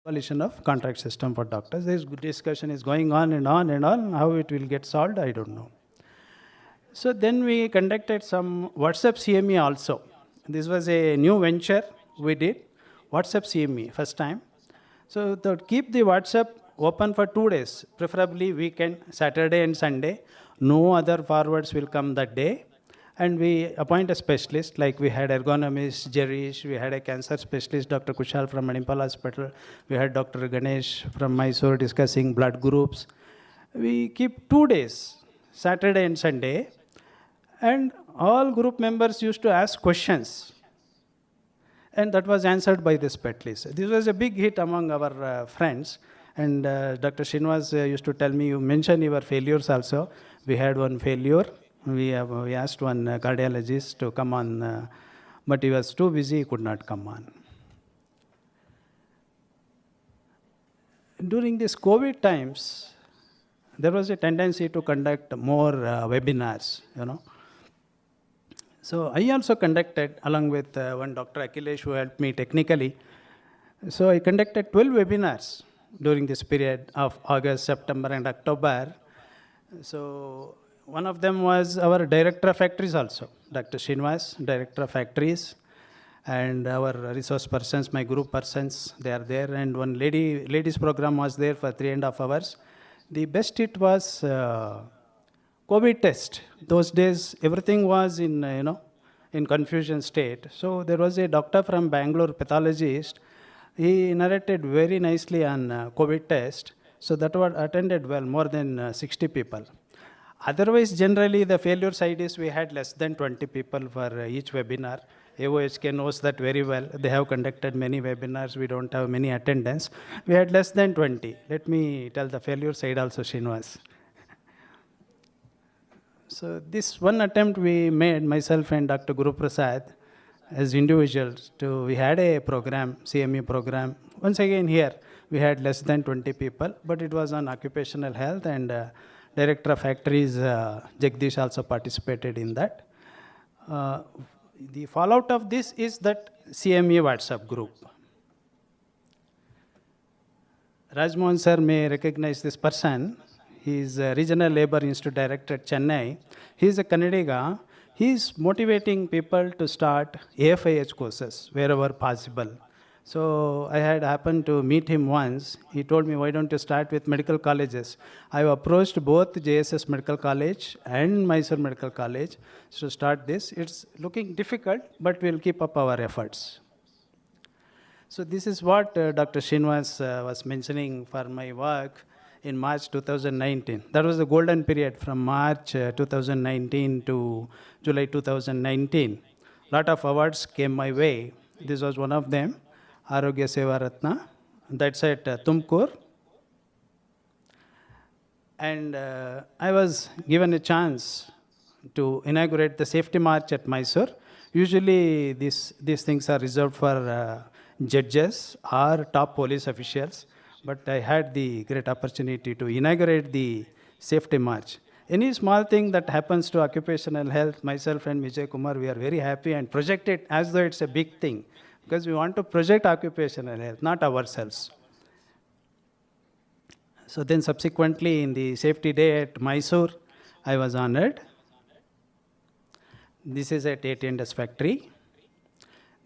Coalition of contract system for doctors. This discussion is going on and on and on. How it will get solved, I don't know. So then we conducted some WhatsApp CME also. This was a new venture we did, WhatsApp CME, first time. So to keep the WhatsApp open for 2 days, preferably weekend, Saturday and Sunday. No other forwards will come that day. And we appoint a specialist, like we had ergonomist, Jerish, we had a cancer specialist, Dr. Kushal from Manipal Hospital, we had Dr. Ganesh from Mysore discussing blood groups. We keep 2 days, Saturday and Sunday, and all group members used to ask questions. And that was answered by the specialist. This was a big hit among our friends. And Dr. Srinivas used to tell me, you mentioned your failures also. We had one failure. We asked one cardiologist to come on, but he was too busy, he could not come on. During these COVID times, there was a tendency to conduct more webinars, So I also conducted, along with one Dr. Akhilesh who helped me technically. So I conducted 12 webinars during this period of August, September and October. So one of them was our Director of Factories also, Dr. Srinivas, Director of Factories, and our resource persons, my group persons, they are there. And one ladies program was there for 3.5 hours. The best hit was COVID test. Those days, everything was in confusion state. So there was a doctor from Bangalore, pathologist. He narrated very nicely on COVID test. So that was attended well, more than 60 people. Otherwise, generally, the failure side is we had less than 20 people for each webinar. AOHK knows that very well. They have conducted many webinars. We don't have many attendance. We had less than 20. Let me tell the failure side also, Srinivas. So this one attempt we made, myself and Dr. Guruprasad, as individuals, we had a program, CME program. Once again here, we had less than 20 people, but it was on occupational health, and Director of Factories, Jagdish, also participated in that. The fallout of this is that CME WhatsApp group. Rajmohan sir may recognize this person. He is a Regional Labor Institute Director at Chennai. He is a Kannadiga. He is motivating people to start AFIH courses wherever possible. So I had happened to meet him once. He told me, why don't you start with medical colleges? I approached both JSS Medical College and Mysore Medical College to start this. It's looking difficult, but we'll keep up our efforts. So this is what Dr. Srinivas was mentioning for my work in March 2019. That was the golden period from March 2019 to July 2019. A lot of awards came my way. This was one of them. Arogya Seva Ratna, that's at Tumkur. And I was given a chance to inaugurate the safety march at Mysore. Usually these things are reserved for judges or top police officials, but I had the great opportunity to inaugurate the safety march. Any small thing that happens to occupational health, myself and Vijay Kumar, we are very happy and project it as though it's a big thing. Because we want to project occupational health, not ourselves. So then subsequently in the safety day at Mysore, I was honored. This is at AT&S factory.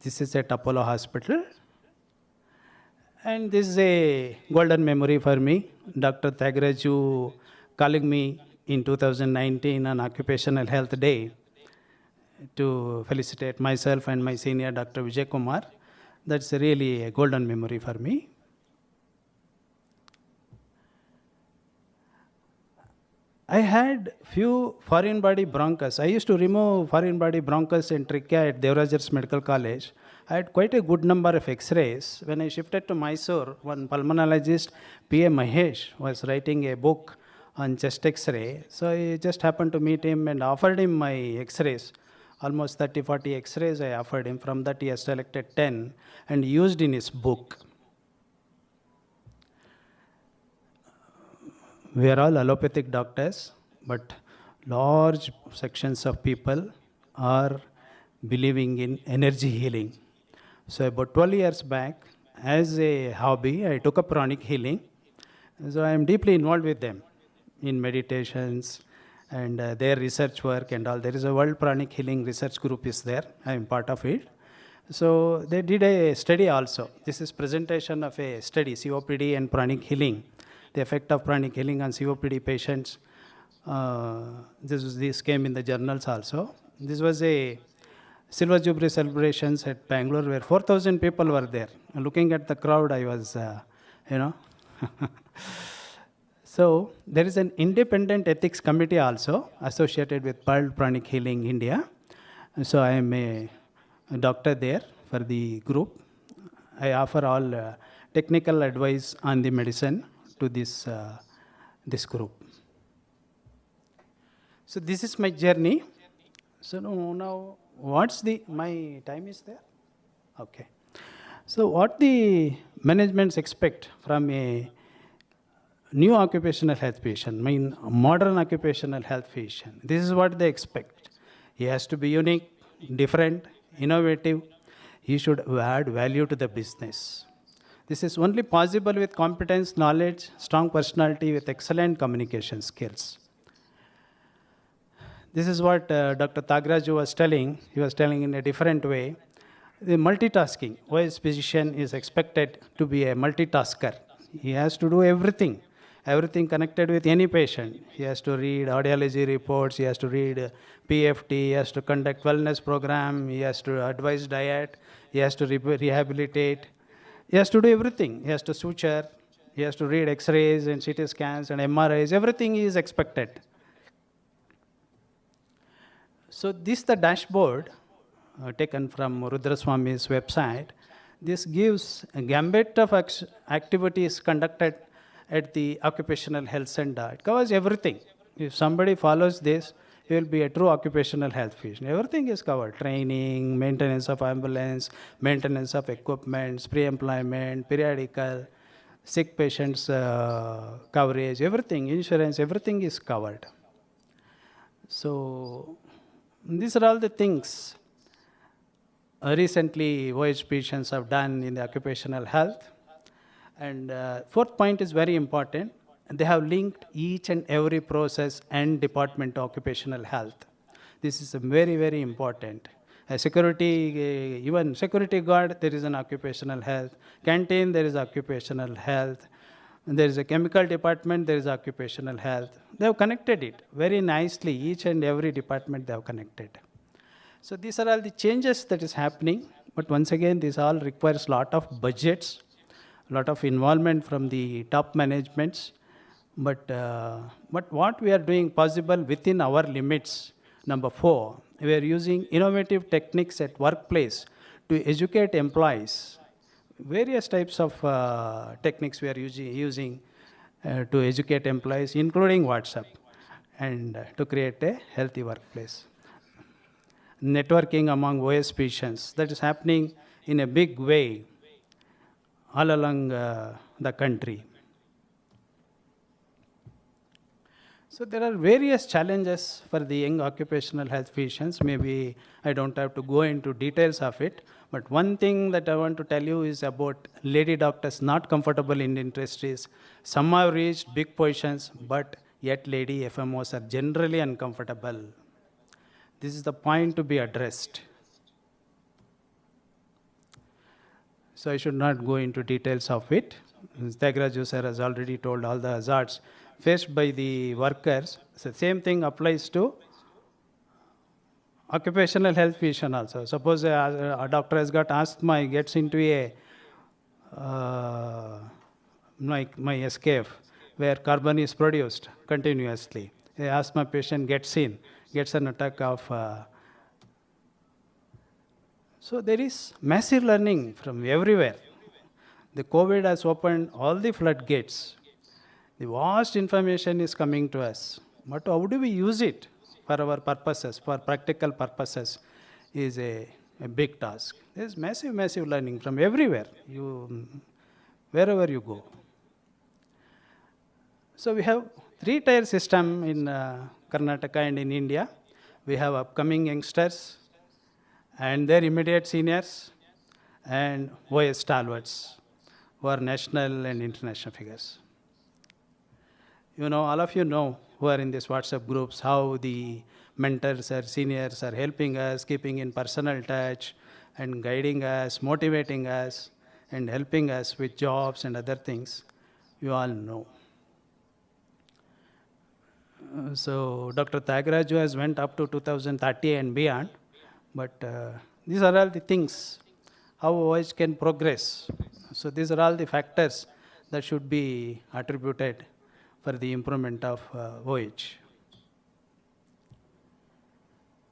This is at Apollo Hospital. And this is a golden memory for me. Dr. Thagraju calling me in 2019 on Occupational Health Day to felicitate myself and my senior Dr. Vijay Kumar. That's really a golden memory for me. I had few foreign body bronchus. I used to remove foreign body bronchus and trachea at Devrajars Medical College. I had quite a good number of X-rays. When I shifted to Mysore, one pulmonologist, P.A. Mahesh, was writing a book on chest X-ray. So I just happened to meet him and offered him my X-rays. Almost 30-40 X-rays I offered him. From that he has selected 10 and used in his book. We are all allopathic doctors, but large sections of people are believing in energy healing. So about 12 years back, as a hobby, I took up pranic healing. So I am deeply involved with them in meditations and their research work and all. There is a World Pranic Healing Research Group is there. I am part of it. So they did a study also. This is presentation of a study, COPD and pranic healing, the effect of pranic healing on COPD patients. This came in the journals also. This was a Silver Jubilee celebrations at Bangalore where 4,000 people were there. Looking at the crowd, I was, you know. So there is an independent ethics committee also associated with World Pranic Healing India. So I am a doctor there for the group. I offer all technical advice on the medicine to this group. So this is my journey. So now what's my time is there? Okay. So what the managements expect from a new occupational health patient, modern occupational health patient, this is what they expect. He has to be unique, different, innovative. He should add value to the business. This is only possible with competence, knowledge, strong personality with excellent communication skills. This is what Dr. Tagraju was telling. He was telling in a different way. The multitasking, wise physician is expected to be a multitasker. He has to do everything connected with any patient. He has to read audiology reports, he has to read PFT, he has to conduct wellness program, he has to advise diet, he has to rehabilitate, he has to do everything. He has to suture, he has to read X-rays and CT scans and MRIs, everything is expected. So this the dashboard taken from Rudraswami's website. This gives a gambit of activities conducted at the Occupational Health Center. It covers everything. If somebody follows this, he will be a true occupational health physician. Everything is covered. Training, maintenance of ambulance, maintenance of equipment, pre-employment, periodical, sick patients coverage, everything, insurance, everything is covered. So these are all the things recently OH patients have done in the occupational health. And fourth point is very important. They have linked each and every process and department to occupational health. This is very, very important. Even security guard, there is an occupational health. Canteen, there is occupational health. There is a chemical department, there is occupational health. They have connected it very nicely. Each and every department they have connected. So these are all the changes that is happening. But once again, this all requires a lot of budgets, a lot of involvement from the top managements. But what we are doing possible within our limits. Number 4, we are using innovative techniques at workplace to educate employees. Various types of techniques we are using to educate employees, including WhatsApp, and to create a healthy workplace. Networking among OS patients, that is happening in a big way all along the country. So there are various challenges for the young occupational health physicians. Maybe I don't have to go into details of it, but one thing that I want to tell you is about lady doctors not comfortable in industries. Some have reached big positions, but yet lady FMOs are generally uncomfortable. This is the point to be addressed. So I should not go into details of it. Thagraju sir has already told all the hazards faced by the workers. So same thing applies to occupational health physician also. Suppose a doctor has got asthma, he gets into a like my SKF, where carbon is produced continuously. A asthma patient gets an attack of. So there is massive learning from everywhere. The COVID has opened all the floodgates. The vast information is coming to us. But how do we use it for our purposes, for practical purposes, is a big task. There is massive learning from everywhere, wherever you go. So we have 3-tier system in Karnataka and in India. We have upcoming youngsters and their immediate seniors and OS stalwarts. who are national and international figures. You know, all of you know who are in these WhatsApp groups, how the mentors or seniors are helping us, keeping in personal touch and guiding us, motivating us, and helping us with jobs and other things. You all know. So Dr. Tyagaraja has went up to 2030 and beyond, but these are all the things, how OH can progress. So these are all the factors that should be attributed for the improvement of OH.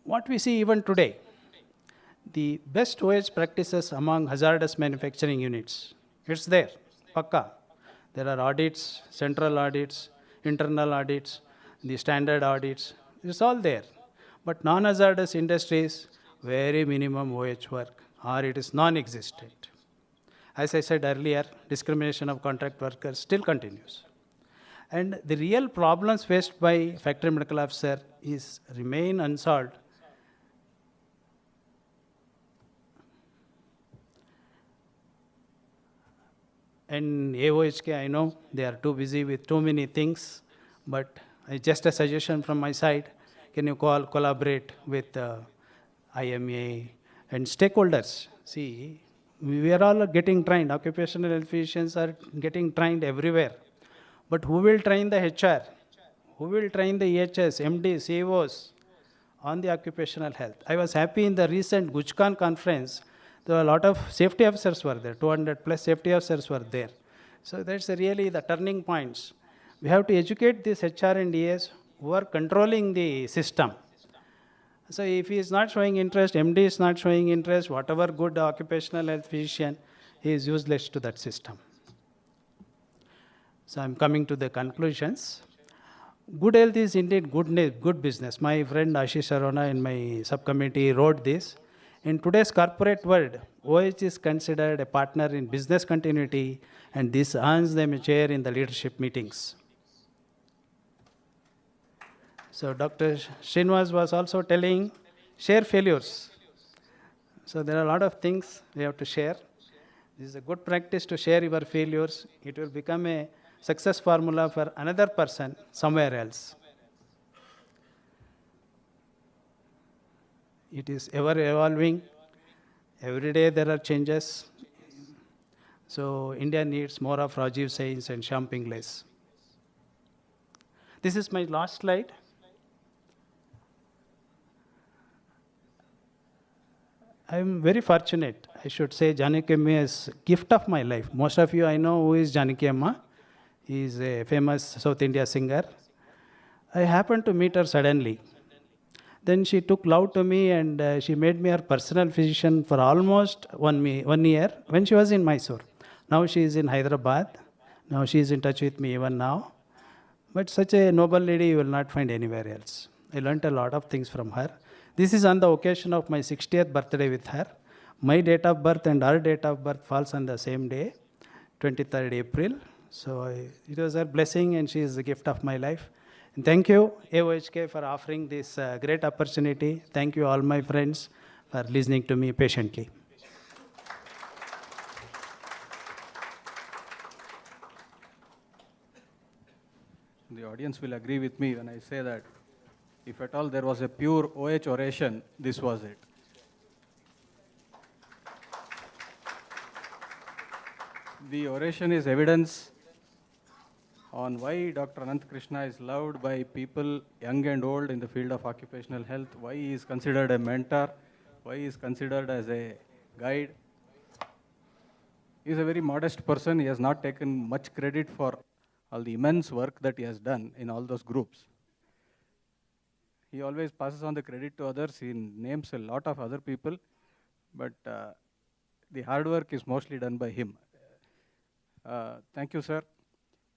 What we see even today, the best OH practices among hazardous manufacturing units, it's there, pakka. There are audits, central audits, internal audits, the standard audits, it's all there. But non-hazardous industries, very minimum OH work, or it is non-existent. As I said earlier, discrimination of contract workers still continues. And the real problems faced by factory medical officer remain unsolved. And AOHK, I know they are too busy with too many things, but just a suggestion from my side, can you collaborate with IMA and stakeholders? See, we are all getting trained, occupational health physicians are getting trained everywhere. But who will train the HR? Who will train the EHS, MD, CEOs on the occupational health? I was happy in the recent Gujkan conference, there were a lot of safety officers were there, 200 plus safety officers were there. So that's really the turning points. We have to educate these HR and ES who are controlling the system. So if he is not showing interest, MD is not showing interest, whatever good occupational health physician, he is useless to that system. So I'm coming to the conclusions. Good health is indeed good business. My friend Ashish Arona in my subcommittee wrote this. In today's corporate world, OH is considered a partner in business continuity, and this earns them a chair in the leadership meetings. So Dr. Srinivas was also telling, share failures. So there are a lot of things we have to share. This is a good practice to share your failures. It will become a success formula for another person somewhere else. It is ever evolving. Every day there are changes. So India needs more of Rajiv Sains and Shyam Pingles. This is my last slide. I am very fortunate. I should say Janaki Amma is gift of my life. Most of you I know who is Janaki Amma. He is a famous South India singer. I happened to meet her suddenly. Then she took love to me and she made me her personal physician for almost 1 year when she was in Mysore. Now she is in Hyderabad. Now she is in touch with me even now. But such a noble lady you will not find anywhere else. I learnt a lot of things from her. This is on the occasion of my 60th birthday with her. My date of birth and her date of birth falls on the same day, 23rd April. So it was her blessing and she is the gift of my life. And thank you, AOHK, for offering this great opportunity. Thank you, all my friends, for listening to me patiently. The audience will agree with me when I say that if at all there was a pure OH oration, this was it. The oration is evidence on why Dr. Ananth Krishna is loved by people young and old in the field of occupational health, why he is considered a mentor, why he is considered as a guide. He is a very modest person. He has not taken much credit for all the immense work that he has done in all those groups. He always passes on the credit to others. He names a lot of other people, but the hard work is mostly done by him. Thank you, sir.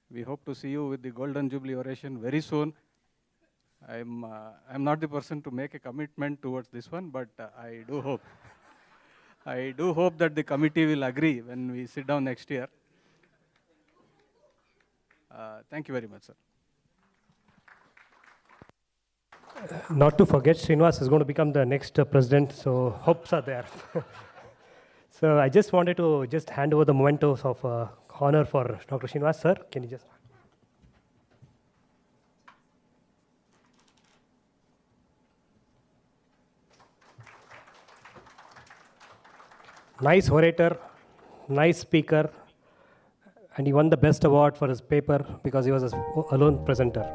We hope to see you with the Golden Jubilee oration very soon. I'm not the person to make a commitment towards this one, but I do hope. I do hope that the committee will agree when we sit down next year. Thank you very much, sir. Not to forget, Srinivas is going to become the next president, so hopes are there. So I just wanted to hand over the mementos of honor for Dr. Srinivas, sir. Can you just... Nice orator, nice speaker, and he won the best award for his paper because he was a lone presenter.